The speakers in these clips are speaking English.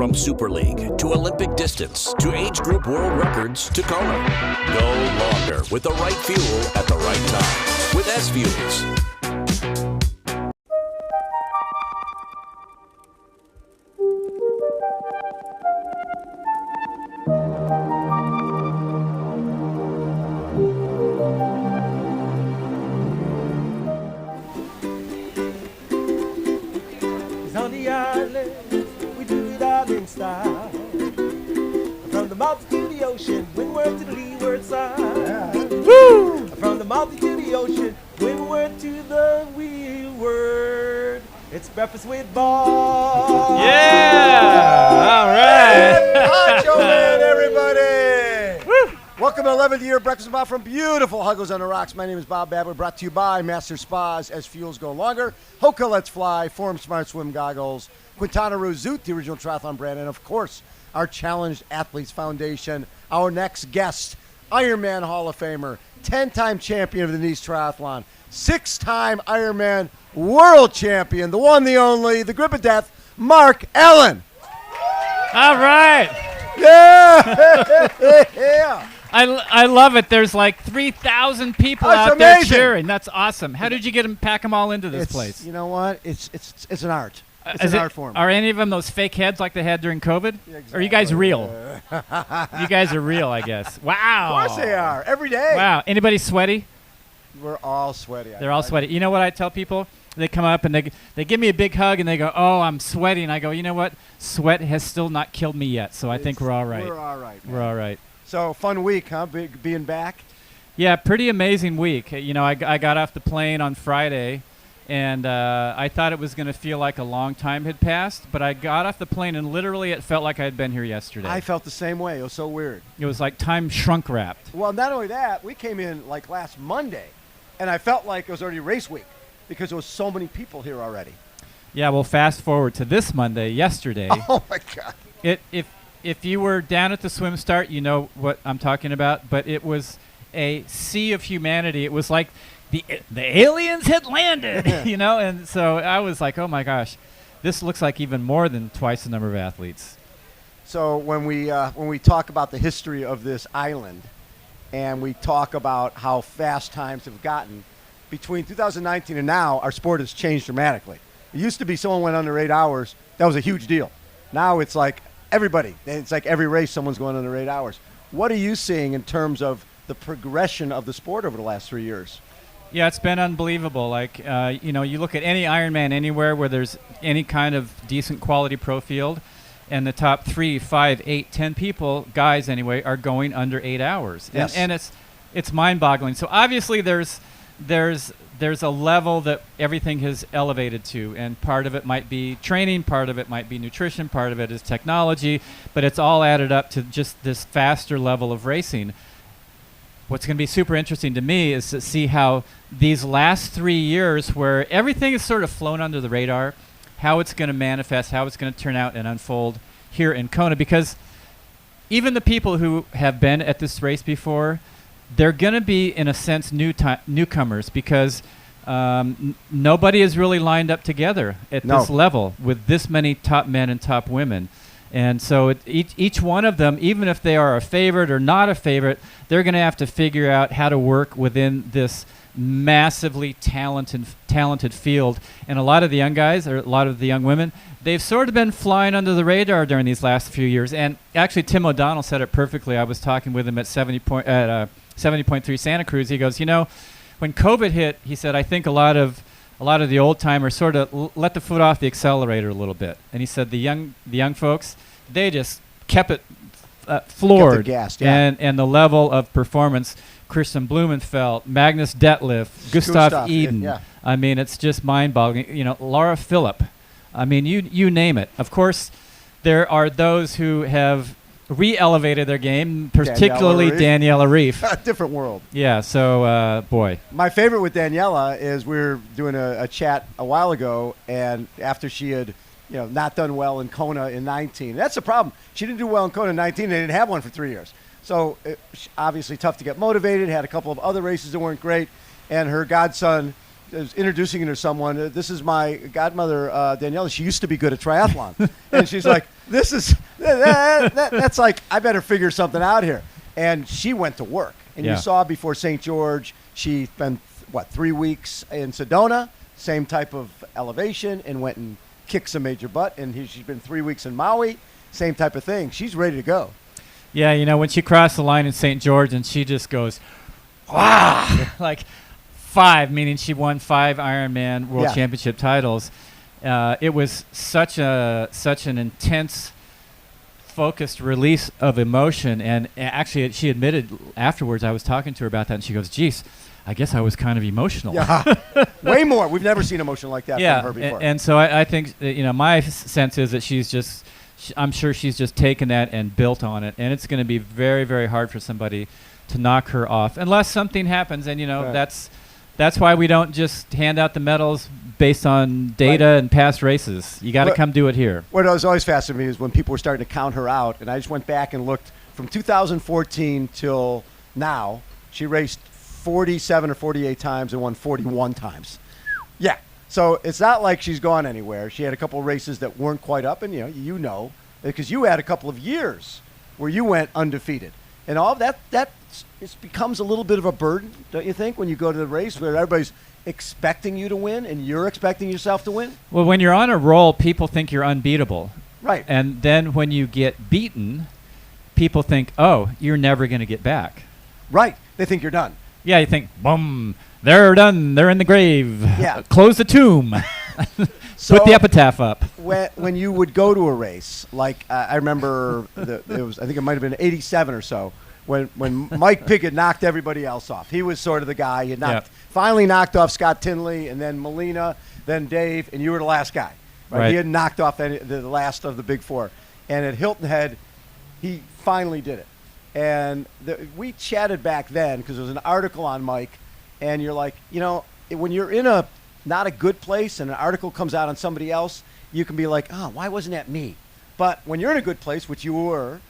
From Super League to Olympic distance to age group world records to Kona. Go longer with the right fuel at the right time with SFuels. On the island, we do it island style. From the mountain to the ocean, windward to the leeward side. Woo! From the mountain to the ocean, windward to the wheelward. It's Breakfast with Bob. Yeah! All right. Honcho Man, everybody! Woo! Welcome to 11th year Breakfast with Bob from beautiful Huggles on the Rocks. My name is Bob Babbitt, brought to you by Master Spas, SFuels Go Longer, HOKA Let's Fly, Forum Smart Swim Goggles, Quintanaroo Zoot, the original triathlon brand, and of course, our Challenged Athletes Foundation. Our next guest, Ironman Hall of Famer, 10-time champion of the Nice Triathlon, 6-time Ironman World Champion, the one, the only, the grip of death, Mark Allen. All right. Yeah! Yeah! I love it. There's like 3,000 people That's out there amazing. cheering. That's awesome. How did you pack them all into this place? You know what? It's an art. It's Is an it- art form. Are any of them those fake heads like they had during COVID? Yeah, Or are you guys real? exactly. You guys are real, I guess. Wow. Of course they are. Every day. Wow. Anybody sweaty? We're all sweaty. They're all sweaty. You know what I tell people? They come up and they give me a big hug and they go, "Oh, I'm sweaty." And I go, "You know what? Sweat has still not killed me yet, so I think we're all right." We're all right. Man. We're all right. So, fun week, huh? Being back. Yeah, pretty amazing week. You know, I got off the plane on Friday, and I thought it was going to feel like a long time had passed, but I got off the plane, and literally it felt like I had been here yesterday. I felt the same way. It was so weird. It was like time shrunk wrapped. Well, not only that, we came in like last Monday, and I felt like it was already race week because there was so many people here already. Yeah, well, fast forward to this Monday, yesterday. Oh, my God. If you were down at the swim start, you know what I'm talking about, but it was a sea of humanity. It was like the aliens had landed, you know, and so I was like, oh my gosh, this looks like even more than twice the number of athletes. So when we talk about the history of this island, and we talk about how fast times have gotten, between 2019 and now, our sport has changed dramatically. It used to be someone went under 8 hours. That was a huge deal. Now it's like everybody. It's like every race someone's going under 8 hours. What are you seeing in terms of the progression of the sport over the last 3 years? Yeah, it's been unbelievable. Like, you know, you look at any Ironman anywhere where there's any kind of decent quality pro field, and the top 3, 5, 8, 10 people, guys anyway, are going under 8 hours. Yes. And it's mind-boggling. So obviously there's a level that everything has elevated to, and part of it might be training, part of it might be nutrition, part of it is technology, but it's all added up to just this faster level of racing. What's going to be super interesting to me is to see how these last 3 years, where everything is sort of flown under the radar, how it's going to manifest, how it's going to turn out and unfold here in Kona. Because even the people who have been at this race before, they're going to be, in a sense, newcomers, because nobody is really lined up together at this level with this many top men and top women. And so each one of them, even if they are a favorite or not a favorite, they're going to have to figure out how to work within this massively talented field. And a lot of the young guys, or a lot of the young women, they've sort of been flying under the radar during these last few years. And actually, Tim O'Donnell said it perfectly. I was talking with him at 70.3 Santa Cruz. He goes, you know, when COVID hit, he said, I think a lot of the old timers sort of let the foot off the accelerator a little bit. And he said the young folks, they just kept it floored. Kept it gassed, yeah. And the level of performance, Christian Blumenfeld, Magnus Detlef, Gustav Eden. Yeah. I mean, it's just mind-boggling. You know, Laura Philipp. I mean, you name it. Of course, there are those who have re-elevated their game, particularly Daniela Ryf. A different world. Yeah, so, boy. My favorite with Daniela is we were doing a chat a while ago, and after she had not done well in Kona in 19. That's the problem. She didn't do well in Kona in 19. They didn't have one for 3 years. So obviously tough to get motivated, had a couple of other races that weren't great, and her godson was introducing her to someone. This is my godmother, Daniela. She used to be good at triathlon. And she's like, that's like, I better figure something out here. And she went to work. And Yeah. you saw before St. George, she spent, 3 weeks in Sedona, same type of elevation, and went and kicked some major butt. And she's been 3 weeks in Maui, same type of thing. She's ready to go. Yeah, when she crossed the line in St. George and she just goes, wow, like 5, meaning she won 5 Ironman World Yeah. Championship titles. It was such an intense, focused release of emotion. And actually, she admitted afterwards, I was talking to her about that, and she goes, geez, I guess I was kind of emotional. Yeah, way more. We've never seen emotion like that Yeah, from her before. and so I think that, my sense is that she's just, I'm sure she's just taken that and built on it, and it's going to be very, very hard for somebody to knock her off unless something happens. And Right. that's why we don't just hand out the medals based on data and past races. You got to But- come do it here. What was always fascinating me is when people were starting to count her out, and I just went back and looked from 2014 till now. She raced 47 or 48 times and won 41 times. Yeah. So it's not like she's gone anywhere. She had a couple of races that weren't quite up, and because you had a couple of years where you went undefeated, and all of that it becomes a little bit of a burden, don't you think, when you go to the race where everybody's expecting you to win and you're expecting yourself to win? Well, when you're on a roll, people think you're unbeatable. Right. And then when you get beaten, people think, oh, you're never going to get back. Right. They think you're done. Yeah, you think, boom, they're done. They're in the grave. Yeah. Close the tomb. So Put the epitaph up. when you would go to a race, like I remember, I think it might have been '87 or so, when Mike Pickett knocked everybody else off. He was sort of the guy. He had finally knocked off Scott Tinley, and then Molina, then Dave, and you were the last guy. Right? He had knocked off the last of the big four. And at Hilton Head, he finally did it. And we chatted back then because there was an article on Mike, and you're like, when you're in not a good place and an article comes out on somebody else, you can be like, oh, why wasn't that me? But when you're in a good place, which you were,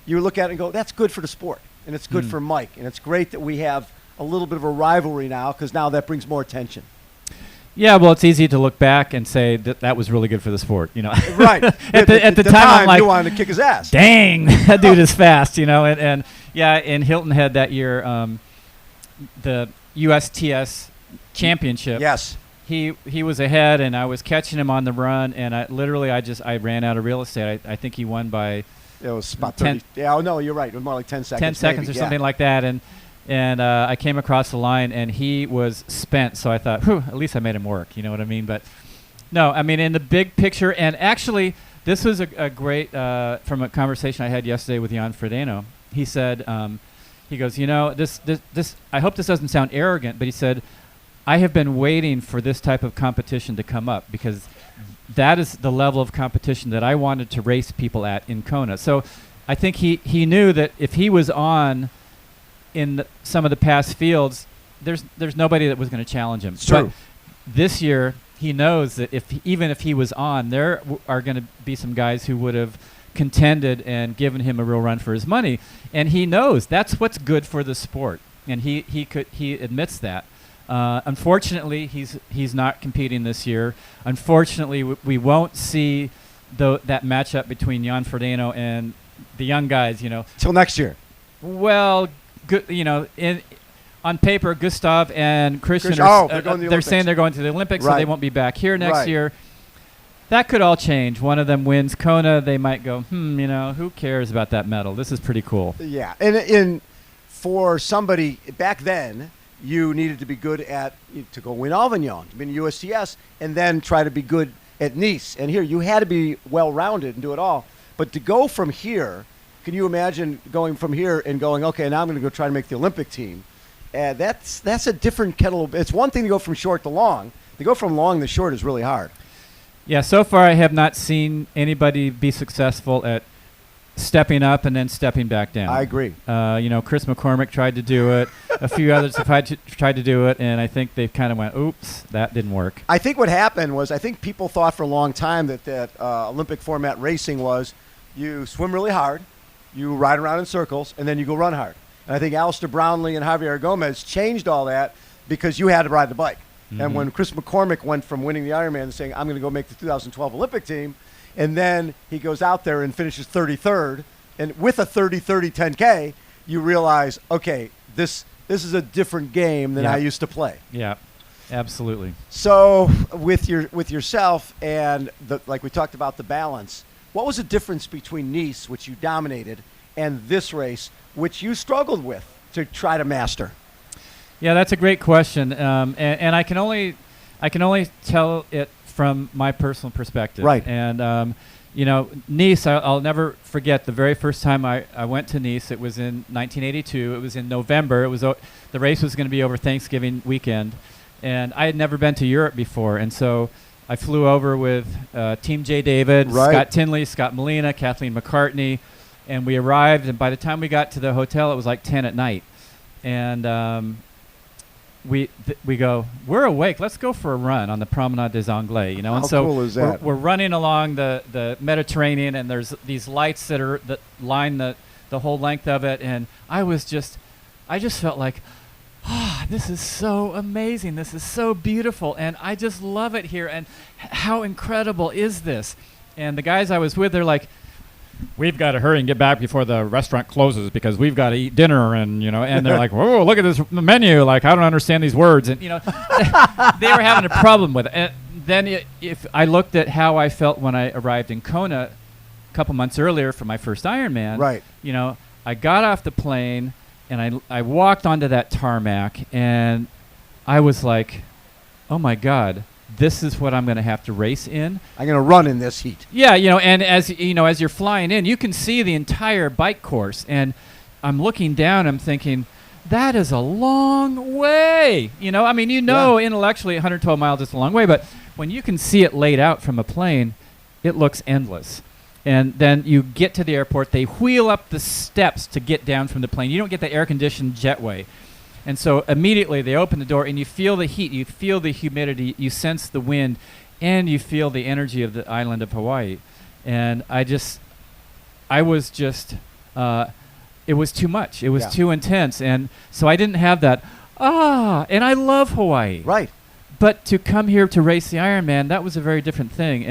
you look at it and go, that's good for the sport, and it's good for Mike, and it's great that we have a little bit of a rivalry now because now that brings more attention. Yeah, well, it's easy to look back and say that was really good for the sport, Right. at the time, I'm like, you wanted to kick his ass. Dang, that dude is fast, and yeah, in Hilton Head that year, the USTS championship. Yes. He was ahead, and I was catching him on the run, and I ran out of real estate. I think he won by It was about 10 30. Yeah, oh, no, you're right. It was more like 10 seconds. 10 seconds maybe. or something like that, and I came across the line, and he was spent. So I thought, at least I made him work. You know what I mean? But no, I mean in the big picture, and actually this was a great from a conversation I had yesterday with Jan Frodeno. He said, he goes, this. I hope this doesn't sound arrogant, but he said, I have been waiting for this type of competition to come up because that is the level of competition that I wanted to race people at in Kona. So I think he knew that if he was on in some of the past fields, there's nobody that was going to challenge him. It's true. But this year, he knows that even if he was on, there are going to be some guys who would have contended and given him a real run for his money, and he knows that's what's good for the sport, and he admits that. Unfortunately, he's not competing this year. Unfortunately, we won't see that matchup between Jan Frodeno and the young guys. Till next year. Well, on paper, Gustav and Christian they're going to the they're Olympics. saying they're going to the Olympics, so Right. they won't be back here next Right. year. That could all change. One of them wins Kona, they might go, who cares about that medal? This is pretty cool. Yeah, and for somebody back then, you needed to be good to go win Avignon, to win USTS, and then try to be good at Nice. And here, you had to be well-rounded and do it all. But to go from here, can you imagine going from here and going, okay, now I'm going to go try to make the Olympic team? That's a different kettle. It's one thing to go from short to long. To go from long to short is really hard. Yeah, so far I have not seen anybody be successful at stepping up and then stepping back down. I agree. Chris McCormick tried to do it. A few others have tried to do it, and I think they've kind of went, oops, that didn't work. I think what happened was I think people thought for a long time that Olympic format racing was you swim really hard, you ride around in circles, and then you go run hard. And I think Alistair Brownlee and Javier Gomez changed all that because you had to ride the bike. And when Chris McCormick went from winning the Ironman and saying, I'm going to go make the 2012 Olympic team, and then he goes out there and finishes 33rd, and with a 30-30 10K, you realize, okay, this is a different game than I used to play. Yeah, absolutely. So with yourself and like we talked about the balance, what was the difference between Nice, which you dominated, and this race, which you struggled with to try to master? Yeah, that's a great question, and I can only tell it from my personal perspective. Right. And Nice, I'll never forget the very first time I went to Nice. It was in 1982. It was in November. It was the race was going to be over Thanksgiving weekend, and I had never been to Europe before, and so I flew over with Team J. David, Scott Tinley, Scott Molina, Kathleen McCartney, and we arrived. And by the time we got to the hotel, it was like 10 at night, and we go, we're awake. Let's go for a run on the Promenade des Anglais, you know. How and so cool is that? We're running along the Mediterranean, and there's these lights that line the whole length of it, and I just felt like, this is so amazing. This is so beautiful, and I just love it here. And how incredible is this? And the guys I was with, they're like, we've got to hurry and get back before the restaurant closes because we've got to eat dinner, and and they're like, whoa, look at this menu, like I don't understand these words, and they were having a problem with it. And then if I looked at how I felt when I arrived in Kona a couple months earlier for my first Ironman, Right. I got off the plane and I walked onto that tarmac, and I was like, oh my God, this is what I'm going to have to race in. I'm going to run in this heat. Yeah, and as you're flying in, you can see the entire bike course, and I'm looking down, I'm thinking, that is a long way. Intellectually 112 miles is a long way, but when you can see it laid out from a plane, it looks endless. And then you get to the airport, they wheel up the steps to get down from the plane. You don't get the air-conditioned jetway. And so immediately they open the door, and you feel the heat, you feel the humidity, you sense the wind, and you feel the energy of the island of Hawaii. And it was too much. It was too intense. And so I didn't have that, and I love Hawaii. Right. But to come here to race the Ironman, that was a very different thing.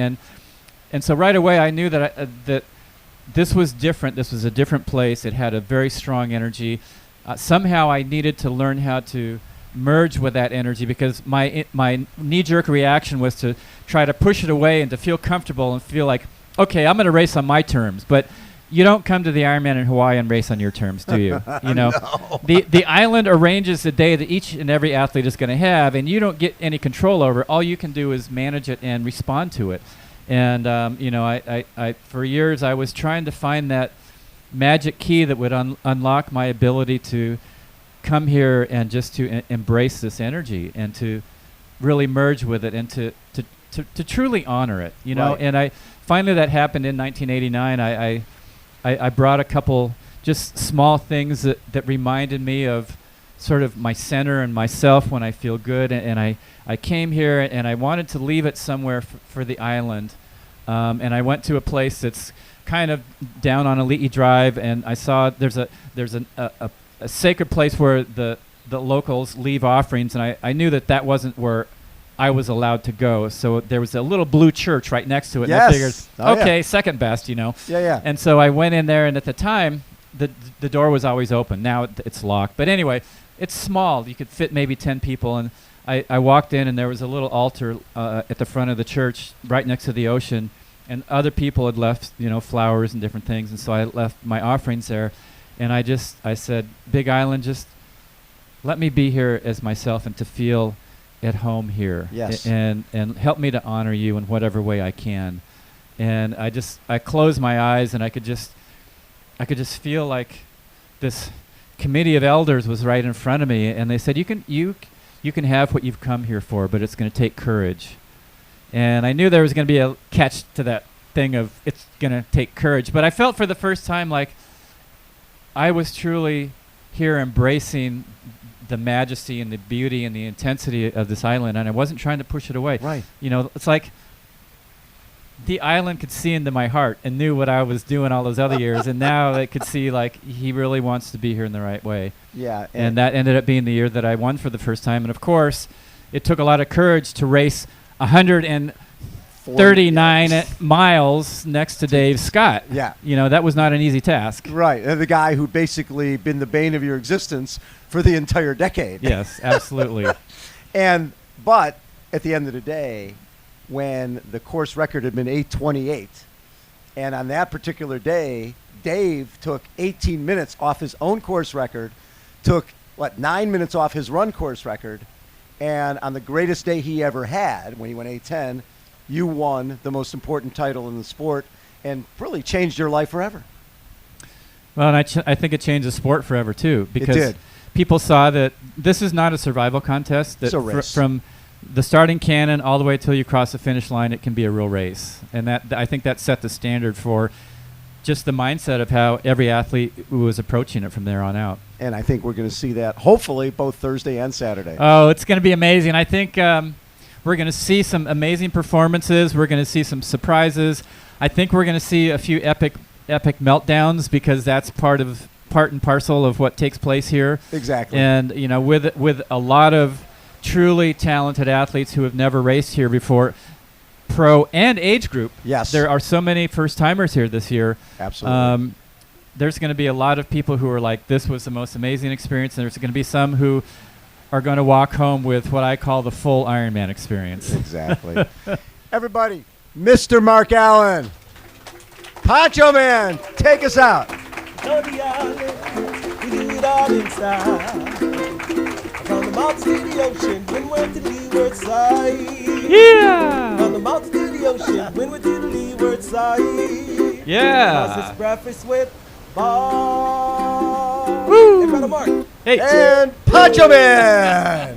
And so right away I knew that that this was different. This was a different place. It had a very strong energy. Somehow I needed to learn how to merge with that energy, because my knee-jerk reaction was to try to push it away and to feel comfortable and feel like, okay, I'm going to race on my terms. But you don't come to the Ironman in Hawaii and race on your terms, do you? No. The island arranges the day that each and every athlete is going to have, and you don't get any control over it. All you can do is manage it and respond to it. And I for years I was trying to find that magic key that would unlock my ability to come here and just to embrace this energy and to really merge with it and to truly honor it, Right. And I finally, that happened in 1989. I brought a couple just small things that reminded me of sort of my center and myself when I feel good, and I came here and I wanted to leave it somewhere for the island, and I went to a place that's kind of down on Ali'i Drive, and I saw there's a sacred place where the locals leave offerings, and I knew that wasn't where I was allowed to go. So there was a little blue church right next to it. Yes. And I figured, Oh, yeah. Second best, Yeah. And so I went in there, and at the time, the door was always open. Now it's locked. But anyway, it's small. You could fit maybe 10 people, and I walked in, and there was a little altar at the front of the church right next to the ocean. And other people had left, flowers and different things. And so I left my offerings there. And I said, Big Island, just let me be here as myself and to feel at home here. Yes. And help me to honor you in whatever way I can. And I closed my eyes, and I could just feel like this committee of elders was right in front of me. And they said, you can have what you've come here for, but it's going to take courage. And I knew there was going to be a catch to that thing of it's going to take courage. But I felt for the first time like I was truly here embracing the majesty and the beauty and the intensity of this island, and I wasn't trying to push it away. Right. It's like the island could see into my heart and knew what I was doing all those other years, and now it could see like he really wants to be here in the right way. Yeah. And that ended up being the year that I won for the first time. And of course, it took a lot of courage to race 139 miles next to Dave Scott. Yeah. That was not an easy task. Right. And the guy who basically been the bane of your existence for the entire decade. Yes, absolutely. But at the end of the day, when the course record had been 8:28, and on that particular day, Dave took 18 minutes off his own course record, took 9 minutes off his run course record, and on the greatest day he ever had, when he went 8:10, you won the most important title in the sport and really changed your life forever. Well, and I think it changed the sport forever too, because did. people saw that this is not a survival contest. That It's a race. From the starting cannon all the way till you cross the finish line, it can be a real race, and I think that set the standard for just the mindset of how every athlete was approaching it from there on out. And I think we're going to see that, hopefully, both Thursday and Saturday. Oh, it's going to be amazing. I think we're going to see some amazing performances. We're going to see some surprises. I think we're going to see a few epic meltdowns, because that's part and parcel of what takes place here. Exactly. And with a lot of truly talented athletes who have never raced here before, pro and age group. Yes. There are so many first-timers here this year. Absolutely. There's going to be a lot of people who are like, this was the most amazing experience, and there's going to be some who are going to walk home with what I call the full Ironman experience. Exactly. Everybody, Mr. Mark Allen. Poncho Man, take us out. On the island, we do it all in style. From the mountains to the ocean, windward to the leeward side. Yeah! From the mountains to the ocean, windward to the leeward side. Yeah! Cause it's breakfast with Bob. Woo! And Brother Mark. Hey! And Poncho Man.